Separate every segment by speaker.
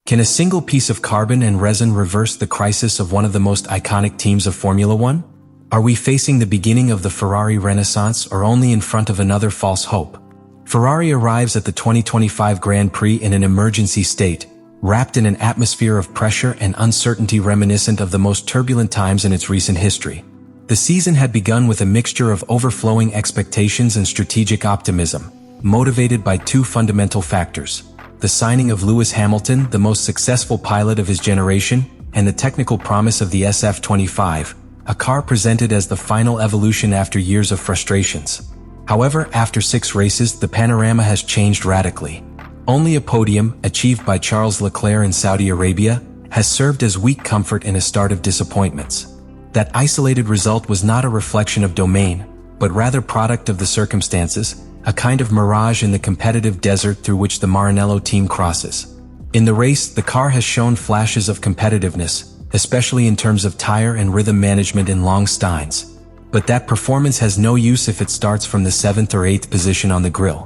Speaker 1: Can a single piece of carbon and resin reverse the crisis of one of the most iconic teams of Formula One? Are we facing the beginning of the Ferrari Renaissance or only in front of another false hope? Ferrari arrives at the 2025 Grand Prix in an emergency state, wrapped in an atmosphere of pressure and uncertainty reminiscent of the most turbulent times in its recent history. The season had begun with a mixture of overflowing expectations and strategic optimism, motivated by two fundamental factors: the signing of Lewis Hamilton, the most successful pilot of his generation, and the technical promise of the SF25, a car presented as the final evolution after years of frustrations. However, after 6 races, the panorama has changed radically. Only a podium, achieved by Charles Leclerc in Saudi Arabia, has served as weak comfort in a start of disappointments. That isolated result was not a reflection of domain, but rather product of the circumstances, a kind of mirage in the competitive desert through which the Maranello team crosses. In the race, the car has shown flashes of competitiveness, especially in terms of tire and rhythm management in long steins. But that performance has no use if it starts from the 7th or 8th position on the grid.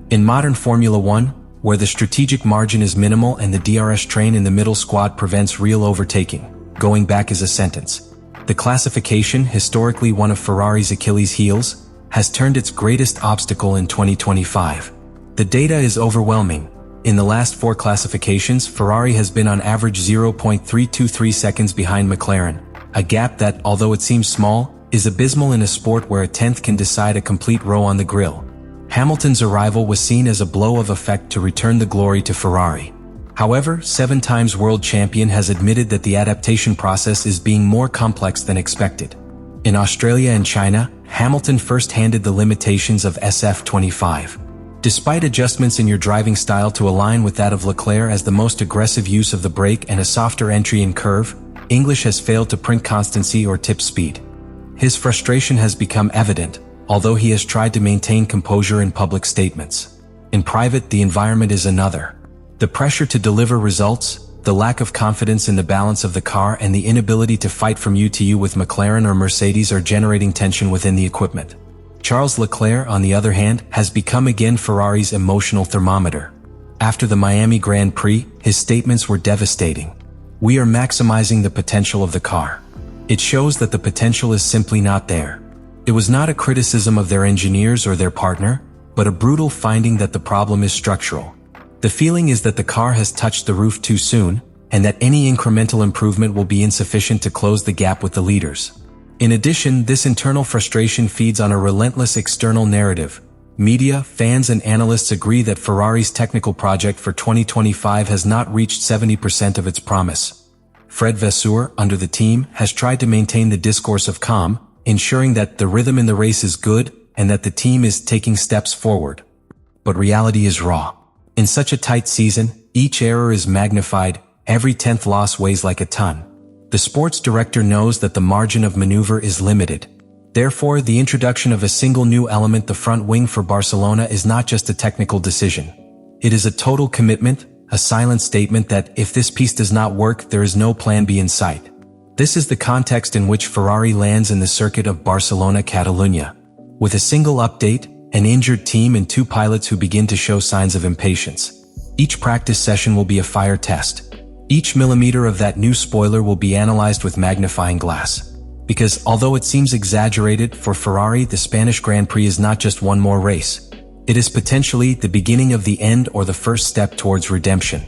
Speaker 1: In modern Formula One, where the strategic margin is minimal and the DRS train in the middle squad prevents real overtaking, going back is a sentence. The classification, historically one of Ferrari's Achilles' heels, has turned its greatest obstacle in 2025. The data is overwhelming. In the last 4 classifications, Ferrari has been on average 0.323 seconds behind McLaren, a gap that, although it seems small, is abysmal in a sport where a 10th can decide a complete row on the grill. Hamilton's arrival was seen as a blow of effect to return the glory to Ferrari. However, 7 times world champion has admitted that the adaptation process is being more complex than expected. In Australia and China, Hamilton first handed the limitations of SF25. Despite adjustments in your driving style to align with that of Leclerc as the most aggressive use of the brake and a softer entry in curve, English has failed to print constancy or tip speed. His frustration has become evident, although he has tried to maintain composure in public statements. In private, the environment is another. The pressure to deliver results, the lack of confidence in the balance of the car, and the inability to fight from you to you with McLaren or Mercedes are generating tension within the equipment. Charles Leclerc, on the other hand, has become again Ferrari's emotional thermometer. After the Miami Grand Prix, his statements were devastating. "We are maximizing the potential of the car. It shows that the potential is simply not there." It was not a criticism of their engineers or their partner, but a brutal finding that the problem is structural. The feeling is that the car has touched the roof too soon, and that any incremental improvement will be insufficient to close the gap with the leaders. In addition, this internal frustration feeds on a relentless external narrative. Media, fans and analysts agree that Ferrari's technical project for 2025 has not reached 70% of its promise. Fred Vasseur, under the team, has tried to maintain the discourse of calm, ensuring that the rhythm in the race is good and that the team is taking steps forward. But reality is raw. In such a tight season, each error is magnified, every 10th loss weighs like a ton. The sports director knows that the margin of maneuver is limited. Therefore, the introduction of a single new element, the front wing for Barcelona, is not just a technical decision. It is a total commitment, a silent statement that, if this piece does not work, there is no plan B in sight. This is the context in which Ferrari lands in the circuit of Barcelona-Catalunya. With a single update, an injured team and 2 pilots who begin to show signs of impatience. Each practice session will be a fire test. Each millimeter of that new spoiler will be analyzed with magnifying glass. Because, although it seems exaggerated, for Ferrari the Spanish Grand Prix is not just one more race. It is potentially the beginning of the end or the first step towards redemption.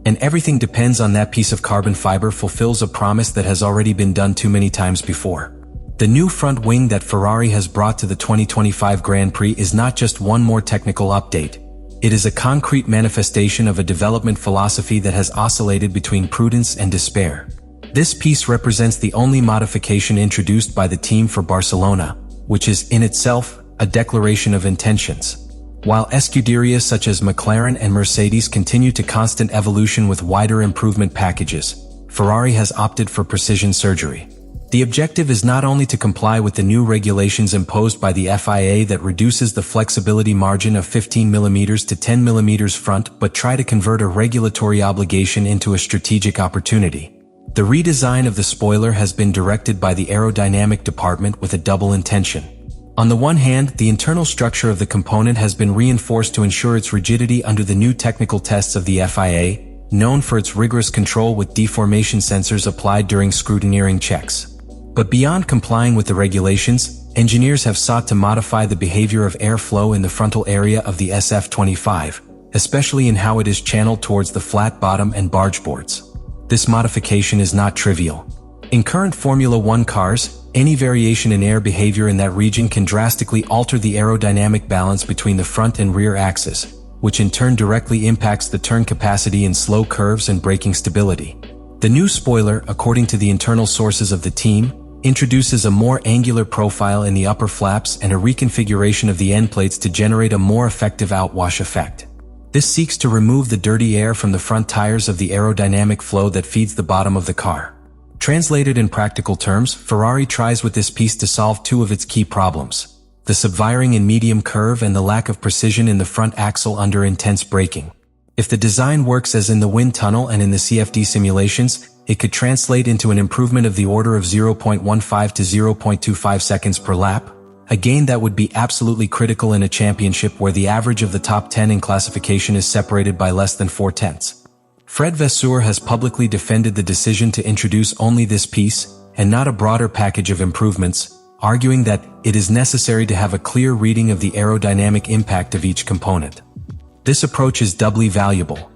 Speaker 1: And everything depends on that piece of carbon fiber fulfills a promise that has already been done too many times before. The new front wing that Ferrari has brought to the 2025 Grand Prix is not just one more technical update. It is a concrete manifestation of a development philosophy that has oscillated between prudence and despair. This piece represents the only modification introduced by the team for Barcelona, which is, in itself, a declaration of intentions. While escuderias such as McLaren and Mercedes continue to constant evolution with wider improvement packages, Ferrari has opted for precision surgery. The objective is not only to comply with the new regulations imposed by the FIA that reduces the flexibility margin of 15 mm to 10 mm front, but try to convert a regulatory obligation into a strategic opportunity. The redesign of the spoiler has been directed by the aerodynamic department with a double intention. On the one hand, the internal structure of the component has been reinforced to ensure its rigidity under the new technical tests of the FIA, known for its rigorous control with deformation sensors applied during scrutineering checks. But beyond complying with the regulations, engineers have sought to modify the behavior of airflow in the frontal area of the SF25, especially in how it is channeled towards the flat bottom and barge boards. This modification is not trivial. In current Formula One cars, any variation in air behavior in that region can drastically alter the aerodynamic balance between the front and rear axes, which in turn directly impacts the turn capacity in slow curves and braking stability. The new spoiler, according to the internal sources of the team, introduces a more angular profile in the upper flaps and a reconfiguration of the end plates to generate a more effective outwash effect. This seeks to remove the dirty air from the front tires of the aerodynamic flow that feeds the bottom of the car. Translated in practical terms, Ferrari tries with this piece to solve two of its key problems: the subviring in medium curve and the lack of precision in the front axle under intense braking. If the design works as in the wind tunnel and in the CFD simulations, it could translate into an improvement of the order of 0.15 to 0.25 seconds per lap, a gain that would be absolutely critical in a championship where the average of the top 10 in classification is separated by less than 4/10. Fred Vasseur has publicly defended the decision to introduce only this piece, and not a broader package of improvements, arguing that it is necessary to have a clear reading of the aerodynamic impact of each component. This approach is doubly valuable.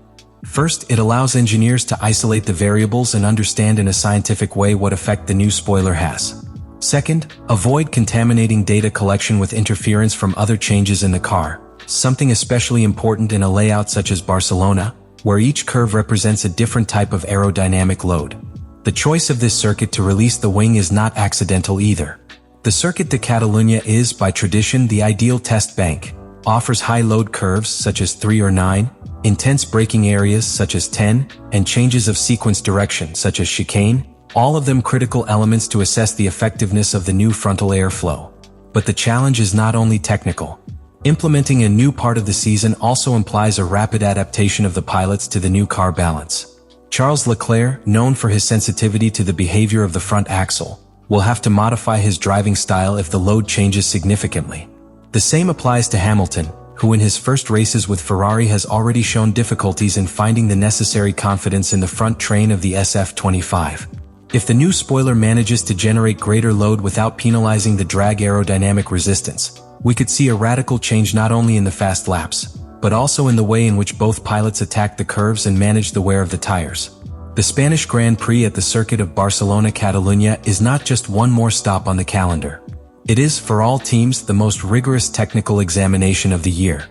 Speaker 1: First, it allows engineers to isolate the variables and understand in a scientific way what effect the new spoiler has. Second, avoid contaminating data collection with interference from other changes in the car, something especially important in a layout such as Barcelona, where each curve represents a different type of aerodynamic load. The choice of this circuit to release the wing is not accidental either. The Circuit de Catalunya is, by tradition, the ideal test bank, offers high load curves such as 3 or 9, intense braking areas such as 10, and changes of sequence direction such as chicane, all of them critical elements to assess the effectiveness of the new frontal airflow. But the challenge is not only technical. Implementing a new part of the season also implies a rapid adaptation of the pilots to the new car balance. Charles Leclerc, known for his sensitivity to the behavior of the front axle, will have to modify his driving style if the load changes significantly. The same applies to Hamilton, who in his first races with Ferrari has already shown difficulties in finding the necessary confidence in the front train of the SF25. If the new spoiler manages to generate greater load without penalizing the drag aerodynamic resistance, we could see a radical change not only in the fast laps, but also in the way in which both pilots attack the curves and manage the wear of the tires. The Spanish Grand Prix at the circuit of Barcelona Catalunya is not just one more stop on the calendar. It is, for all teams, the most rigorous technical examination of the year.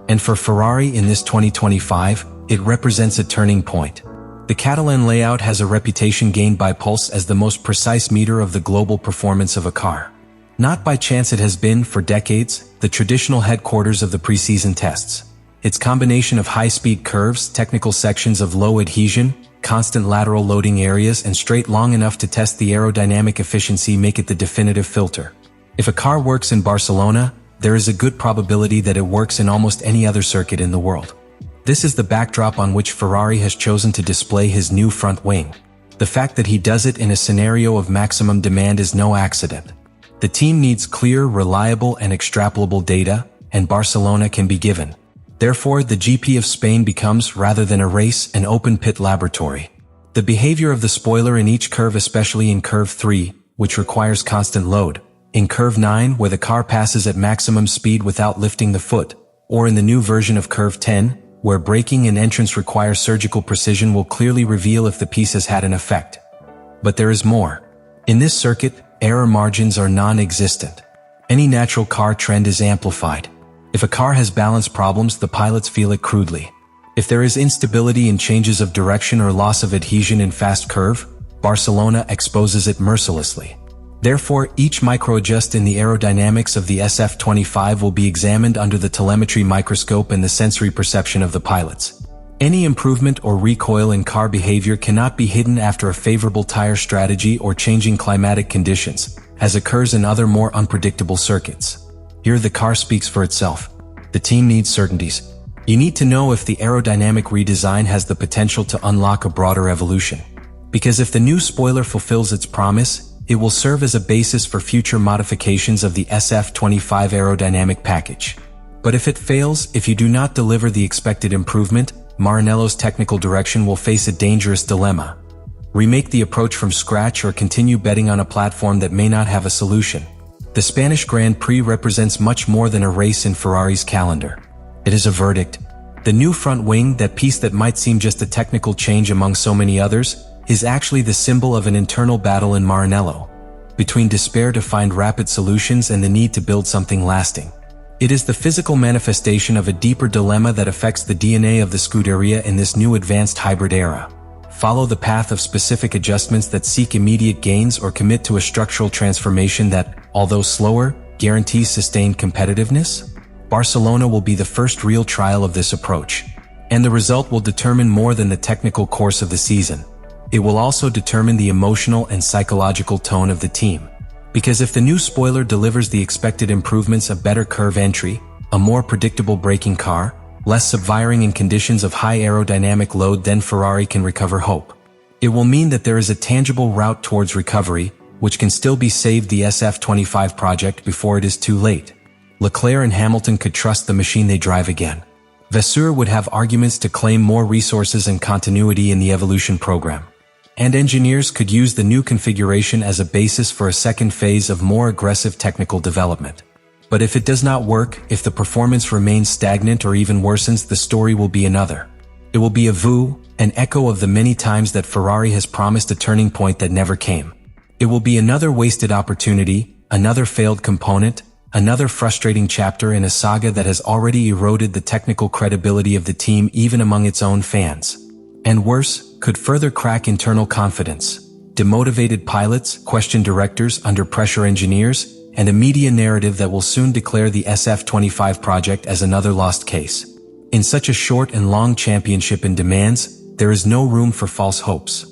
Speaker 1: And for Ferrari in this 2025, it represents a turning point. The Catalan layout has a reputation gained by Pulse as the most precise meter of the global performance of a car. Not by chance it has been, for decades, the traditional headquarters of the preseason tests. Its combination of high-speed curves, technical sections of low adhesion, constant lateral loading areas, and straight long enough to test the aerodynamic efficiency make it the definitive filter. If a car works in Barcelona, there is a good probability that it works in almost any other circuit in the world. This is the backdrop on which Ferrari has chosen to display his new front wing. The fact that he does it in a scenario of maximum demand is no accident. The team needs clear, reliable, and extrapolable data, and Barcelona can be given. Therefore, the GP of Spain becomes, rather than a race, an open pit laboratory. The behavior of the spoiler in each curve, especially in curve 3, which requires constant load, in curve 9, where the car passes at maximum speed without lifting the foot, or in the new version of curve 10, where braking and entrance require surgical precision, will clearly reveal if the piece has had an effect. But there is more. In this circuit, error margins are non-existent. Any natural car trend is amplified. If a car has balance problems, the pilots feel it crudely. If there is instability in changes of direction or loss of adhesion in fast curve, Barcelona exposes it mercilessly. Therefore, each microadjust in the aerodynamics of the SF25 will be examined under the telemetry microscope and the sensory perception of the pilots. Any improvement or recoil in car behavior cannot be hidden after a favorable tire strategy or changing climatic conditions, as occurs in other more unpredictable circuits. Here the car speaks for itself. The team needs certainties. You need to know if the aerodynamic redesign has the potential to unlock a broader evolution. Because if the new spoiler fulfills its promise, it will serve as a basis for future modifications of the SF25 aerodynamic package. But if it fails, if you do not deliver the expected improvement, Maranello's technical direction will face a dangerous dilemma. Remake the approach from scratch or continue betting on a platform that may not have a solution. The Spanish Grand Prix represents much more than a race in Ferrari's calendar. It is a verdict. The new front wing, that piece that might seem just a technical change among so many others, is actually the symbol of an internal battle in Maranello, between despair to find rapid solutions and the need to build something lasting. It is the physical manifestation of a deeper dilemma that affects the DNA of the Scuderia in this new advanced hybrid era. Follow the path of specific adjustments that seek immediate gains, or commit to a structural transformation that, although slower, guarantees sustained competitiveness? Barcelona will be the first real trial of this approach, and the result will determine more than the technical course of the season. It will also determine the emotional and psychological tone of the team. Because if the new spoiler delivers the expected improvements, a better curve entry, a more predictable braking car, less subviring in conditions of high aerodynamic load, then Ferrari can recover hope. It will mean that there is a tangible route towards recovery, which can still be saved the SF25 project before it is too late. Leclerc and Hamilton could trust the machine they drive again. Vasseur would have arguments to claim more resources and continuity in the evolution program. And engineers could use the new configuration as a basis for a second phase of more aggressive technical development. But if it does not work, if the performance remains stagnant or even worsens, the story will be another. It will be a VU, an echo of the many times that Ferrari has promised a turning point that never came. It will be another wasted opportunity, another failed component, another frustrating chapter in a saga that has already eroded the technical credibility of the team even among its own fans. And worse, could further crack internal confidence. Demotivated pilots, questioned directors, under pressure engineers, and a media narrative that will soon declare the SF25 project as another lost case. In such a short and long championship in demands, there is no room for false hopes.